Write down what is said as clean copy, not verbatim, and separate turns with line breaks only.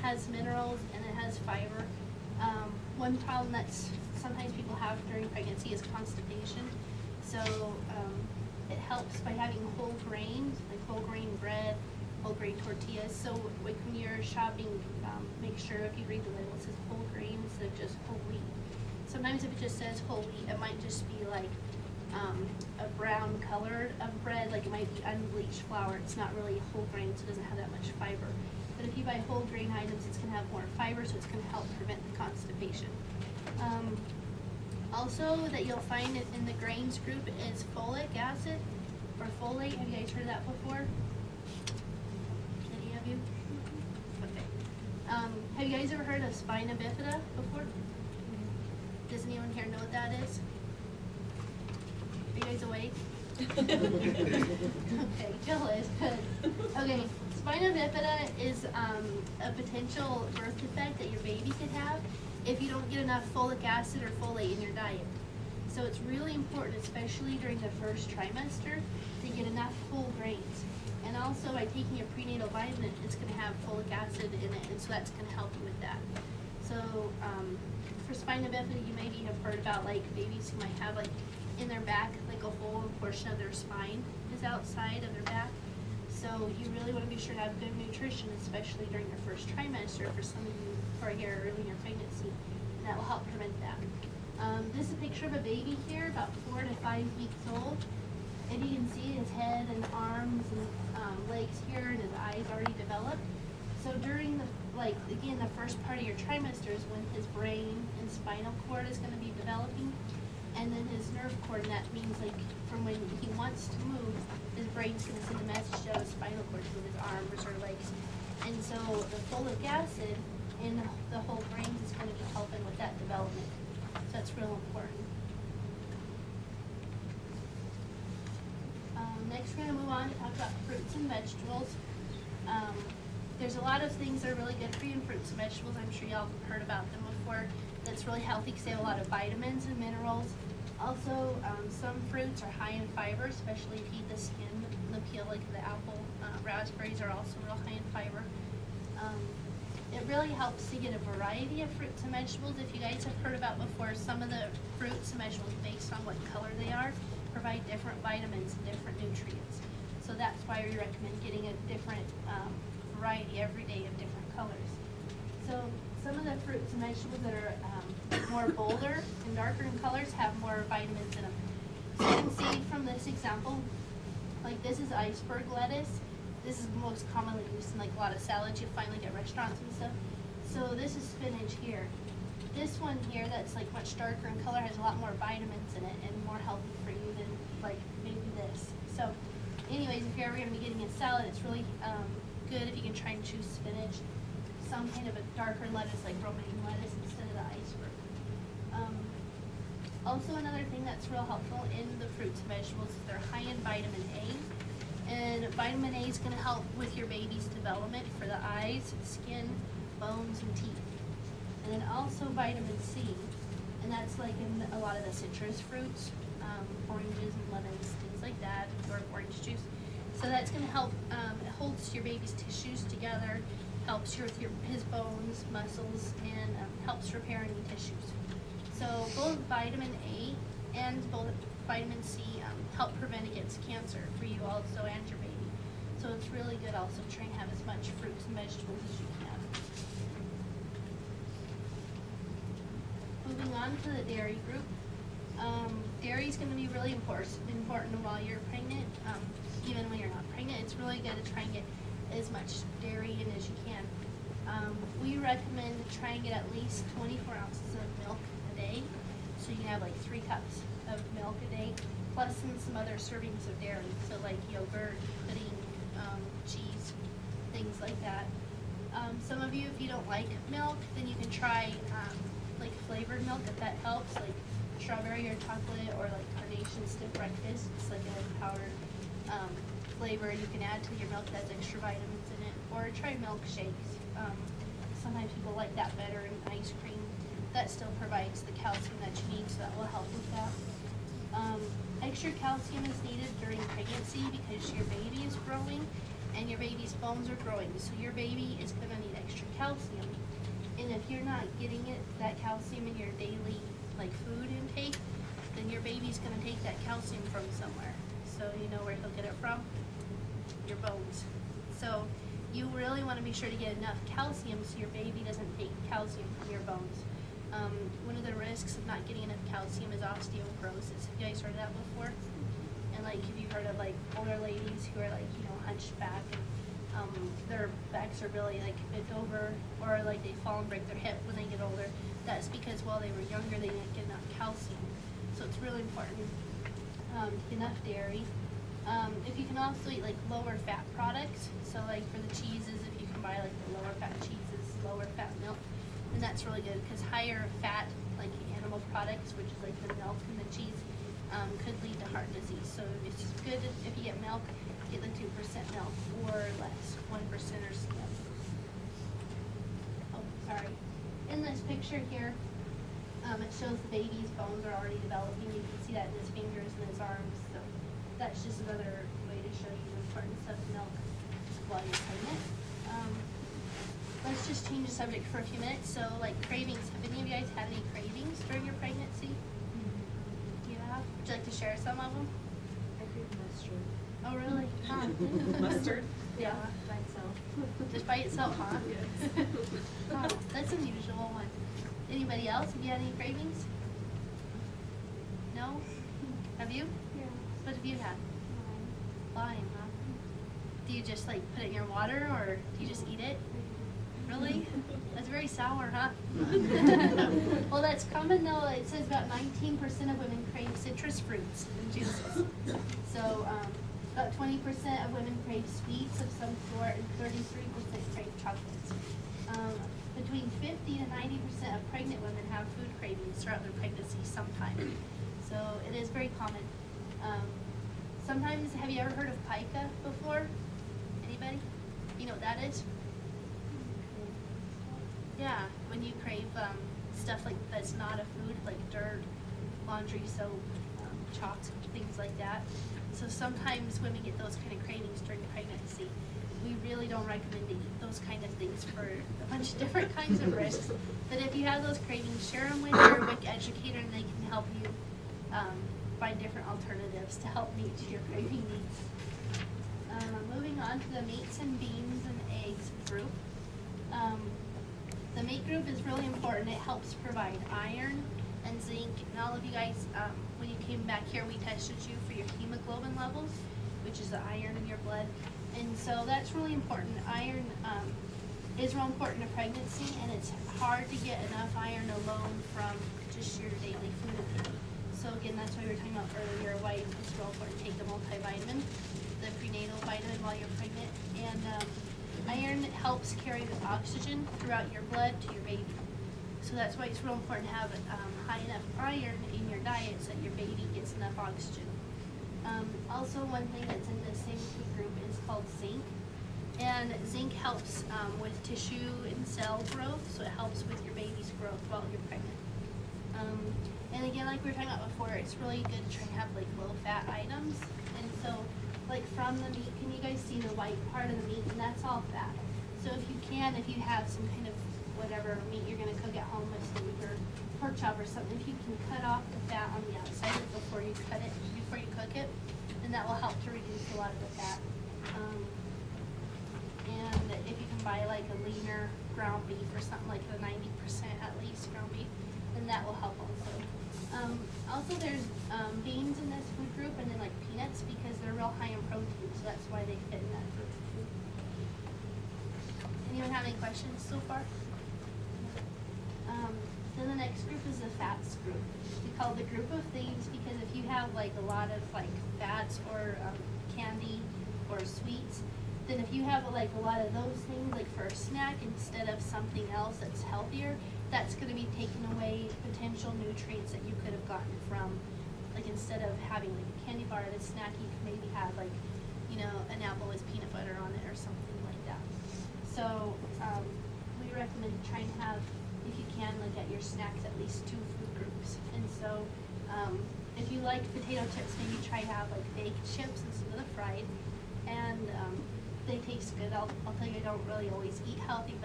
has minerals and it has fiber. One problem that sometimes people have during pregnancy is constipation. So it helps by having whole grains, like whole grain bread, whole grain tortillas. So like when you're shopping, make sure if you read the label it says whole grain instead of just whole wheat. Sometimes if it just says whole wheat, it might just be like a brown color of bread, like it might be unbleached flour. It's not really whole grain, so it doesn't have that much fiber. But if you buy whole grain items, it's going to have more fiber, so it's going to help prevent the constipation. Also, that you'll find in the grains group is folic acid or folate. Have you guys heard of that before? Any of you? Okay. Have you guys ever heard of spina bifida before? Does anyone here know what that is? Are you guys awake? Okay, Jill is good. Okay, spina bifida is a potential birth defect that your baby could have if you don't get enough folic acid or folate in your diet. So it's really important, especially during the first trimester, to get enough whole grains. And also by taking a prenatal vitamin, it's going to have folic acid in it, and so that's going to help you with that. So for spina bifida, you maybe have heard about like babies who might have like in their back, like a whole portion of their spine is outside of their back. So you really want to be sure to have good nutrition, especially during your first trimester for some of you who are here early in your pregnancy, and that will help prevent that. This is a picture of a baby here, about 4 to 5 weeks old. And you can see his head and arms and legs here, and his eyes already developed. So during the, again, the first part of your trimester is when his brain and spinal cord is going to be developing. And then his nerve cord, and that means like from when he wants to move, his brain's going to send a message to his spinal cord to his arms or legs. And so the folic acid in the whole brain is going to be helping with that development. So that's real important. Next we're going to move on to talk about fruits and vegetables. There's a lot of things that are really good for you in fruits and vegetables. I'm sure y'all have heard about them before. That's really healthy because they have a lot of vitamins and minerals. Also, some fruits are high in fiber, especially if you eat the skin and the peel, like the apple. Raspberries are also real high in fiber. It really helps to get a variety of fruits and vegetables. If you guys have heard about before, some of the fruits and vegetables, based on what color they are, provide different vitamins and different nutrients. So that's why we recommend getting a different variety every day of different colors. So some of the fruits and vegetables that are more bolder and darker in colors have more vitamins in them. So you can see from this example, like this is iceberg lettuce. This is most commonly used in like a lot of salads you find like at restaurants and stuff. So this is spinach here. This one here that's like much darker in color has a lot more vitamins in it and more healthy for you than like maybe this. So anyways, if you're ever going to be getting a salad, it's really good if you can try and choose spinach, some kind of a darker lettuce like romaine lettuce instead of the iceberg. Also another thing that's real helpful in the fruits and vegetables is they're high in vitamin A. And vitamin A is going to help with your baby's development for the eyes, skin, bones, and teeth. And then also vitamin C, and that's like in a lot of the citrus fruits, oranges and lemons, things like that, or orange juice. So that's going to help, it holds your baby's tissues together, helps with his bones, muscles, and helps repair any tissues. So both vitamin A and both vitamin C help prevent against cancer for you also and your baby. So it's really good also to try and have as much fruits and vegetables as you can. Moving on to the dairy group. Dairy is going to be really important while you're pregnant. Even when you're not pregnant, it's really good to try and get as much dairy in as you can. We recommend try and get at least 24 ounces of milk a day. So you can have like 3 cups of milk a day, plus some other servings of dairy. So like yogurt, pudding, cheese, things like that. Some of you, if you don't like milk, then you can try like flavored milk if that helps, like strawberry or chocolate or like carnation stiff breakfast. It's like a powdered flavor you can add to your milk that has extra vitamins in it. Or try milkshakes. Sometimes people like that better, and ice cream. That still provides the calcium that you need, so that will help with that. Extra calcium is needed during pregnancy because your baby is growing and your baby's bones are growing. So your baby is going to need extra calcium. And if you're not getting that calcium in your daily like food intake, then your baby's going to take that calcium from somewhere. So you know where he'll get it from? Your bones. So you really want to be sure to get enough calcium so your baby doesn't take calcium from your bones. One of the risks of not getting enough calcium is osteoporosis. Have you guys heard of that before? And like, have you heard of like older ladies who are like, you know, hunched back and their backs are really like bent over, or like they fall and break their hip when they get older? That's because while they were younger, they didn't get enough calcium. So it's really important to get enough dairy. If you can also eat like lower fat products, so like for the cheeses, if you can buy like the lower fat cheeses, lower fat milk, and that's really good because higher fat like animal products, which is like the milk and the cheese, could lead to heart disease. So it's good if you get milk, get the 2% milk or less, 1% or skim. Oh, sorry. In this picture here, it shows the baby's bones are already developing. You can see that in his fingers and his arms. So that's just another way to show you the importance of milk while you're pregnant. Let's just change the subject for a few minutes. So, like cravings. Have any of you guys had any cravings during your pregnancy? Mm-hmm. Yeah. Would you like to share some of them?
I crave mustard.
Oh, really? Huh.
Mustard?
Yeah.
By itself.
Just by itself, huh?
Yes.
Huh. That's an unusual one. Anybody else? Have you had any cravings? No? Have you?
Yeah.
What have you had? Lime, huh? Do you just like put it in your water, or do you just eat it? Really? That's very sour, huh? Well, that's common though. It says about 19% of women crave citrus fruits and juices. So about 20% of women crave sweets of some sort, and 33% crave chocolates. Between 50 to 90% of pregnant women have food cravings throughout their pregnancy sometime. So it is very common. Sometimes, have you ever heard of pica before? Anybody? You know what that is? Yeah, when you crave stuff like that's not a food, like dirt, laundry, soap, chalk, things like that. So sometimes women get those kind of cravings during pregnancy. We really don't recommend to eat those kind of things for a bunch of different kinds of risks. But if you have those cravings, share them with your WIC educator, and they can help you find different alternatives to help meet your craving needs. Moving on to the meats and beans and eggs group. The meat group is really important. It helps provide iron and zinc. And all of you guys, when you came back here, we tested you for your hemoglobin levels, which is the iron in your blood. And so that's really important. Iron is real important in pregnancy, and it's hard to get enough iron alone from just your daily food intake. So again, that's why we were talking about earlier, why it's real important to take the multivitamin, the prenatal vitamin while you're pregnant. And iron helps carry the oxygen throughout your blood to your baby. So that's why it's real important to have high enough iron in your diet so that your baby gets enough oxygen. Also, one thing that's in the same food group is called zinc. And zinc helps with tissue and cell growth, so it helps with your baby's growth while you're pregnant. And again, like we were talking about before, it's really good to try and have like low-fat items. And so, like from the meat, can you guys see the white part of the meat? And that's all fat. So if you can, if you have some kind of whatever meat you're going to cook at home, with steak or pork chop or something, if you can cut off the fat on the outside before you cook it, then that will help to reduce a lot of the fat. And if you can buy like a leaner ground beef or something like the 90% at least ground beef, then that will help also. Also, there's beans in this food group, and then like peanuts, because they're real high in protein, so that's why they fit in that group. Anyone have any questions so far? Then the next group is the fats group. We call it the group of things because if you have like a lot of like fats or candy or sweets, then if you have like a lot of those things like for a snack instead of something else that's healthier, that's going to be taking away potential nutrients that you could have gotten from, like instead of having like a candy bar at a snack, you can maybe have like, you know, an apple with peanut butter on it or something like that. So we recommend trying to have, if you can, like at your snacks, at least 2 food groups. And so if you like potato chips, maybe try to have like baked chips instead of the fried. And they taste good. I'll tell you, I don't really always eat healthy, but